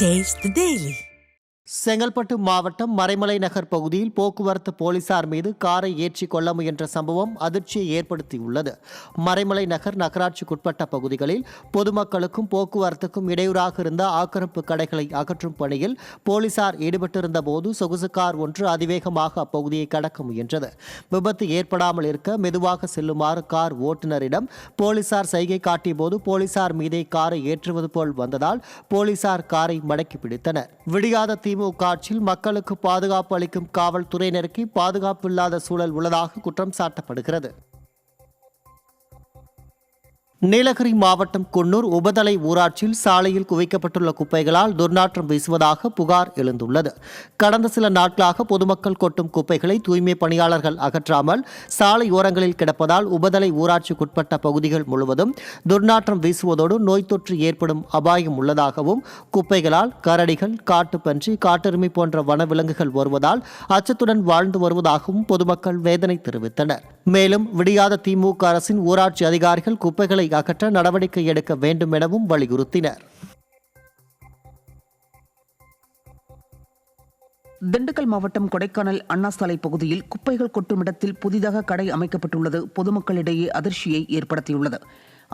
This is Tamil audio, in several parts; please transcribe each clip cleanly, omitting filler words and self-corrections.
Taste the Daily. செங்கல்பட்டு மாவட்டம் மறைமலை நகர் பகுதியில் போக்குவரத்து போலீசார் மீது காரை ஏற்றி கொள்ள முயன்ற சம்பவம் அதிர்ச்சியை ஏற்படுத்தியுள்ளது. மறைமலை நகர் நகராட்சிக்குட்பட்ட பகுதிகளில் பொதுமக்களுக்கும் போக்குவரத்துக்கும் இடையூறாக இருந்த ஆக்கிரமிப்பு கடைகளை அகற்றும் பணியில் போலீசார் ஈடுபட்டிருந்த போது சொகுசு கார் ஒன்று அதிவேகமாக அப்பகுதியை கடக்க முயன்றது. விபத்து ஏற்படாமல் இருக்க மெதுவாக செல்லுமாறு கார் ஓட்டுநரிடம் போலீசார் சைகை காட்டிய போது போலீசார் மீதே காரை ஏற்றுவது போல் வந்ததால் போலீசார் காரை மடக்கி பிடித்தனர். விடியாத திமுக ஆட்சியில் மக்களுக்கு பாதுகாப்பு அளிக்கும் காவல்துறையினருக்கு பாதுகாப்பு இல்லாத சூழல் உள்ளதாக குற்றம் சாட்டப்படுகிறது. நீலகிரி மாவட்டம் குன்னூர் உபதலை ஊராட்சியில் சாலையில் குவிக்கப்பட்டுள்ள குப்பைகளால் துர்நாற்றம் வீசுவதாக புகார் எழுந்துள்ளது. கடந்த சில நாட்களாக பொதுமக்கள் கொட்டும் குப்பைகளை தூய்மை பணியாளர்கள் அகற்றாமல் சாலை ஓரங்களில் கிடப்பதால் உபதலை ஊராட்சிக்குட்பட்ட பகுதிகள் முழுவதும் துர்நாற்றம் வீசுவதோடு நோய் தொற்று ஏற்படும் அபாயம் உள்ளதாகவும், குப்பைகளால் கரடிகள், காட்டுப்பன்றி, காட்டெருமை போன்ற வனவிலங்குகள் வருவதால் அச்சத்துடன் வாழ்ந்து வருவதாகவும் பொதுமக்கள் வேதனை தெரிவித்தனர். மேலும் விடியாத திமுக அரசின் ஊராட்சி அதிகாரிகள் குப்பைகளை அகற்ற நடவடிக்கை எடுக்க வேண்டும் எனவும் வலியுறுத்தினர். திண்டுக்கல் மாவட்டம் கொடைக்கானல் அண்ணா சாலை பகுதியில் குப்பைகள் கொட்டும் இடத்தில் புதிதாக கடை அமைக்கப்பட்டுள்ளது பொதுமக்களிடையே அதிர்ச்சியை ஏற்படுத்தியுள்ளது.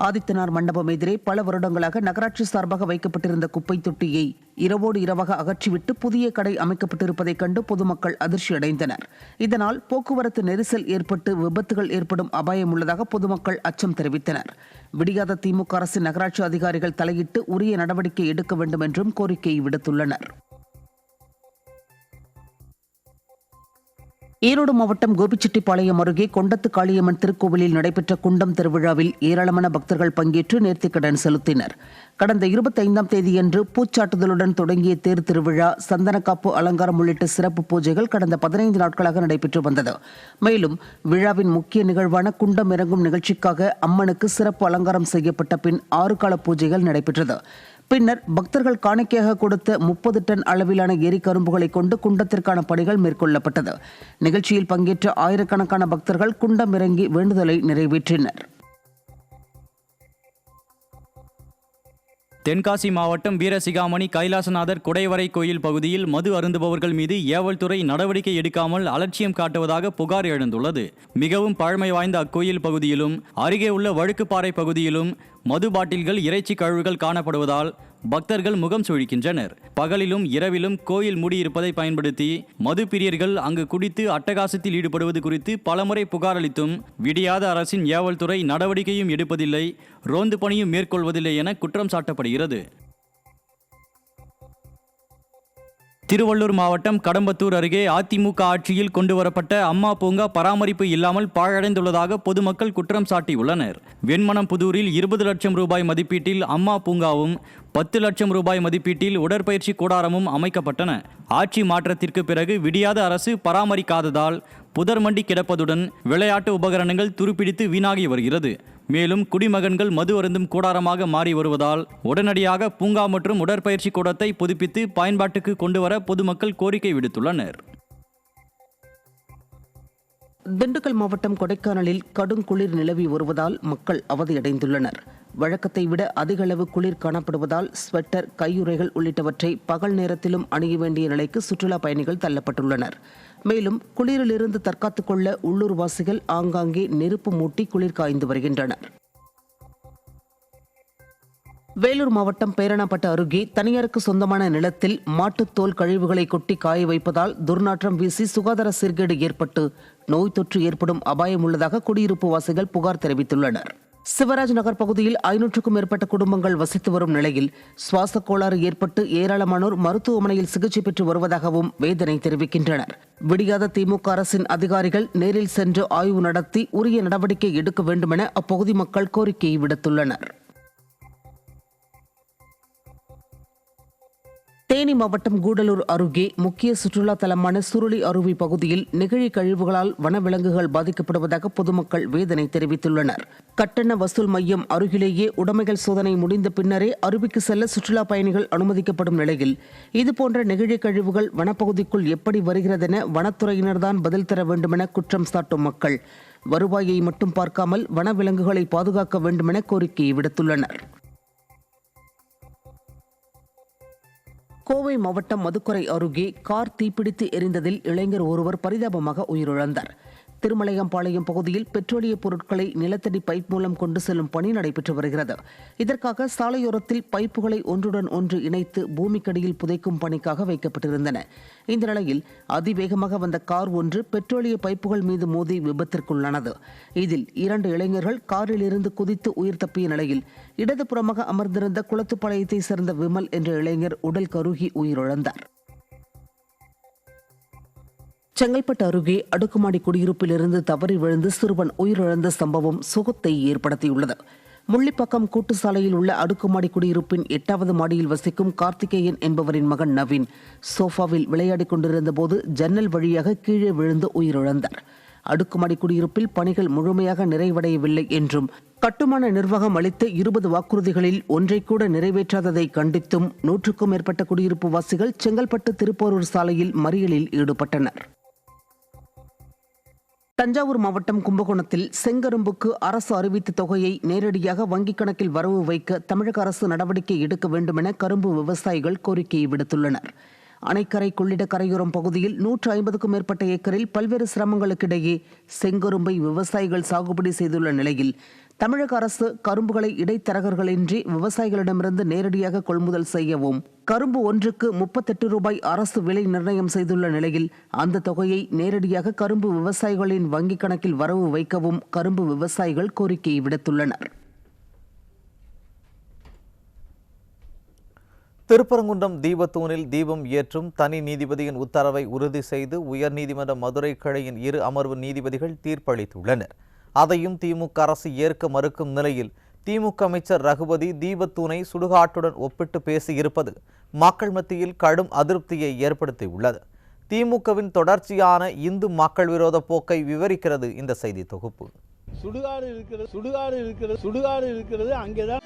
ஆதித்தனார் மண்டபம் எதிரே பல வருடங்களாக நகராட்சி சார்பாக வைக்கப்பட்டிருந்த குப்பை தொட்டியை இரவோடு இரவாக அகற்றிவிட்டு புதிய கடை அமைக்கப்பட்டிருப்பதைக் கண்டு பொதுமக்கள் அதிர்ச்சி அடைந்தனர். இதனால் போக்குவரத்து நெரிசல் ஏற்பட்டு விபத்துகள் ஏற்படும் அபாயம் உள்ளதாக பொதுமக்கள் அச்சம் தெரிவித்தனர். விடியாத திமுக அரசின் நகராட்சி அதிகாரிகள் தலையிட்டு உரிய நடவடிக்கை எடுக்க வேண்டும் என்றும் கோரிக்கை விடுத்துள்ளனர். ஈரோடு மாவட்டம் கோபிச்செட்டிப்பாளையம் அருகே கொண்டத்து காளியம்மன் திருக்கோவிலில் நடைபெற்ற குண்டம் திருவிழாவில் ஏராளமான பக்தர்கள் பங்கேற்று நேர்த்திக்கடன் செலுத்தினர். கடந்த 25ஆம் தேதியன்று பூச்சாட்டுதலுடன் தொடங்கிய தேர் திருவிழா, சந்தனக்காப்பு, அலங்காரம் உள்ளிட்ட சிறப்பு பூஜைகள் கடந்த 15 நாட்களாக நடைபெற்று வந்தது. மேலும் விழாவின் முக்கிய நிகழ்வான குண்டம் இறங்கும் நிகழ்ச்சிக்காக அம்மனுக்கு சிறப்பு அலங்காரம் செய்யப்பட்ட பின் 6 கால பூஜைகள் நடைபெற்றது. பின்னர் பக்தர்கள் காணிக்கையாக கொடுத்த 30 டன் அளவிலான எரி கரும்புகளை கொண்டு குண்டத்திற்கான பணிகள் மேற்கொள்ளப்பட்டது. நிகழ்ச்சியில் பங்கேற்ற ஆயிரக்கணக்கான பக்தர்கள் குண்டம் இறங்கி வேண்டுதலை நிறைவேற்றினர். தென்காசி மாவட்டம் வீரசிகாமணி கைலாசநாதர் குடைவரை கோயில் பகுதியில் மது அருந்துபவர்கள் மீது ஏவல்துறை நடவடிக்கை எடுக்காமல் அலட்சியம் காட்டுவதாக புகார் எழுந்துள்ளது. மிகவும் பழமை வாய்ந்த அக்கோயில் பகுதியிலும் அருகே உள்ள வழுக்குப்பாறை பகுதியிலும் மது பாட்டில்கள், இறைச்சி கழிவுகள் காணப்படுவதால் பக்தர்கள் முகம் சுழிக்கின்றனர். பகலிலும் இரவிலும் கோயில் மூடியிருப்பதை பயன்படுத்தி மது பிரியர்கள் அங்கு குடித்து அட்டகாசத்தில் ஈடுபடுவது குறித்து பலமுறை புகார் அளித்தும் விடியாத அரசின் ஏவல்துறை நடவடிக்கையும் எடுப்பதில்லை, ரோந்து பணியும் மேற்கொள்வதில்லை என குற்றம் சாட்டப்படுகிறது. திருவள்ளூர் மாவட்டம் கடம்பத்தூர் அருகே அதிமுக ஆட்சியில் கொண்டுவரப்பட்ட அம்மா பூங்கா பராமரிப்பு இல்லாமல் பாழடைந்துள்ளதாக பொதுமக்கள் குற்றம் சாட்டியுள்ளனர். வெண்மனம்புதூரில் 20 லட்சம் ரூபாய் மதிப்பீட்டில் அம்மா பூங்காவும் 10 லட்சம் ரூபாய் மதிப்பீட்டில் உடற்பயிற்சி கூடாரமும் அமைக்கப்பட்டன. ஆட்சி மாற்றத்திற்கு பிறகு விடியாத அரசு பராமரிக்காததால் புதர்மண்டி கிடப்பதுடன் விளையாட்டு உபகரணங்கள் துருப்பிடித்து வீணாகி வருகிறது. மேலும் குடிமகன்கள் மது அருந்தும் கூடாரமாக மாறி வருவதால் உடனடியாக பூங்கா மற்றும் உடற்பயிற்சி கூடத்தை புதுப்பித்து பயன்பாட்டுக்கு கொண்டுவர பொதுமக்கள் கோரிக்கை விடுத்துள்ளனர். திண்டுக்கல் மாவட்டம் கொடைக்கானலில் கடும் குளிர் நிலவி வருவதால் மக்கள் அவதியடைந்துள்ளனர். வழக்கத்தை விட அதிக அளவு குளிர் காணப்படுவதால் ஸ்வெட்டர், கையுறைகள் உள்ளிட்டவற்றை பகல் நேரத்திலும் அணிய வேண்டிய நிலைக்கு சுற்றுலா பயணிகள் தள்ளப்பட்டுள்ளனர். மேலும் குளிரிலிருந்து தற்காத்துக் கொள்ள உள்ளூர்வாசிகள் ஆங்காங்கே நெருப்பு மூட்டி குளிர் காய்ந்து வருகின்றனர். வேலூர் மாவட்டம் பேரணாப்பட்டு அருகே தனியாருக்கு சொந்தமான நிலத்தில் மாட்டுத்தோல் கழிவுகளை கொட்டி காய வைப்பதால் துர்நாற்றம் வீசி சுகாதார சீர்கேடு ஏற்பட்டு நோய் தொற்று ஏற்படும் அபாயம் உள்ளதாக குடியிருப்பு வாசிகள் புகார் தெரிவித்துள்ளனர். சிவராஜ் நகர் பகுதியில் 500க்கும் மேற்பட்ட குடும்பங்கள் வசித்து வரும் நிலையில் சுவாச கோளாறு ஏற்பட்டு ஏராளமானோர் மருத்துவமனையில் சிகிச்சை பெற்று வருவதாகவும் வேதனை தெரிவிக்கின்றனர். விடியாத திமுக அரசின் அதிகாரிகள் நேரில் சென்று ஆய்வு நடத்தி உரிய நடவடிக்கை எடுக்க வேண்டுமென அப்பகுதி மக்கள் கோரிக்கை விடுத்துள்ளனர். தேனி மாவட்டம் கூடலூர் அருகே முக்கிய சுற்றுலா தலமான சுருளி அருவி பகுதியில் நெகிழி கழிவுகளால் வனவிலங்குகள் பாதிக்கப்படுவதாக பொதுமக்கள் வேதனை தெரிவித்துள்ளனர். கட்டண வசூல் மையம் அருகிலேயே உடைமைகள் சோதனை முடிந்த பின்னரே அருவிக்கு செல்ல சுற்றுலா பயணிகள் அனுமதிக்கப்படும் நிலையில் இதுபோன்ற நெகிழி கழிவுகள் வனப்பகுதிக்குள் எப்படி வருகிறதென வனத்துறையினர்தான் பதில் தர வேண்டுமென குற்றம் சாட்டும் மக்கள் வருவாயை மட்டும் பார்க்காமல் வனவிலங்குகளை பாதுகாக்க வேண்டுமென கோரிக்கை விடுத்துள்ளனர். கோவை மாவட்டம் மதுக்கரை அருகே கார் தீப்பிடித்து எரிந்ததில் இளைஞர் ஒருவர் பரிதாபமாக உயிரிழந்தார். திருமலையம்பாளையம் பகுதியில் பெட்ரோலிய பொருட்களை நிலத்தடி பைப் மூலம் கொண்டு செல்லும் பணி நடைபெற்று வருகிறது. இதற்காக சாலையோரத்தில் பைப்புகளை ஒன்றுடன் ஒன்று இணைத்து பூமிக்கடியில் புதைக்கும் பணிக்காக வைக்கப்பட்டிருந்தன. இந்த நிலையில் அதிவேகமாக வந்த கார் ஒன்று பெட்ரோலிய பைப்புகள் மீது மோதி விபத்திற்குள்ளானது. இதில் 2 இளைஞர்கள் காரில் இருந்து குதித்து உயிர் தப்பிய நிலையில் இடதுபுறமாக அமர்ந்திருந்த குளத்துப்பாளையத்தை சேர்ந்த விமல் என்ற இளைஞர் உடல் கருகி உயிரிழந்தார். செங்கல்பட்டு அருகே அடுக்குமாடி குடியிருப்பிலிருந்து தவறி விழுந்து சிறுவன் உயிரிழந்த சம்பவம் சோகத்தை ஏற்படுத்தியுள்ளது. முள்ளிப்பாக்கம் கூட்டுச்சாலையில் உள்ள அடுக்குமாடி குடியிருப்பின் 8வது மாடியில் வசிக்கும் கார்த்திகேயன் என்பவரின் மகன் நவீன் சோஃபாவில் விளையாடிக் கொண்டிருந்த போது ஜன்னல் வழியாக கீழே விழுந்து உயிரிழந்தார். அடுக்குமாடி குடியிருப்பில் பணிகள் முழுமையாக நிறைவடையவில்லை என்றும் கட்டுமான நிர்வாகம் அளித்த 20 வாக்குறுதிகளில் ஒன்றை கூட நிறைவேற்றாததை கண்டித்தும் 100க்கும் மேற்பட்ட குடியிருப்பு வாசிகள் செங்கல்பட்டு திருப்போரூர் சாலையில் மறியலில் ஈடுபட்டனர். தஞ்சாவூர் மாவட்டம் கும்பகோணத்தில் செங்கரும்புக்கு அரசு அறிவித்த தொகையை நேரடியாக வங்கிக் கணக்கில் வரவு வைக்க தமிழக அரசு நடவடிக்கை எடுக்க வேண்டுமென கரும்பு விவசாயிகள் கோரிக்கையை விடுத்துள்ளனர். அணைக்கரை கொள்ளிட கரையோரம் பகுதியில் 150க்கும் மேற்பட்ட ஏக்கரில் பல்வேறு சிரமங்களுக்கிடையே செங்கரும்பை விவசாயிகள் சாகுபடி செய்துள்ள நிலையில் தமிழக அரசு கரும்புகளை இடைத்தரகர்களின்றி விவசாயிகளிடமிருந்து நேரடியாக கொள்முதல் செய்யவும், கரும்பு ஒன்றுக்கு 38 ரூபாய் அரசு விலை நிர்ணயம் செய்துள்ள நிலையில் அந்த தொகையை நேரடியாக கரும்பு விவசாயிகளின் வங்கிக் கணக்கில் வரவு வைக்கவும் கரும்பு விவசாயிகள் கோரிக்கையை விடுத்துள்ளனர். திருப்பரங்குன்றம் தீபத்தூணில் தீபம் ஏற்றும் தனி நீதிபதியின் உத்தரவை உறுதி செய்து உயர்நீதிமன்ற மதுரை கிளையின் 2 அமர்வு நீதிபதிகள் தீர்ப்பளித்துள்ளனர். அதையும் திமுக அரசு ஏற்க மறுக்கும் நிலையில் திமுக அமைச்சர் ரகுபதி தீபத்தூணை சுடுகாட்டுடன் ஒப்பிட்டு பேசியிருப்பது மக்கள் மத்தியில் கடும் அதிருப்தியை ஏற்படுத்தியுள்ளது. திமுகவின் தொடர்ச்சியான இந்து மக்கள் விரோத போக்கை விவரிக்கிறது இந்த செய்தி தொகுப்பு. சுடுகாடு இருக்கிறது அங்கேதான்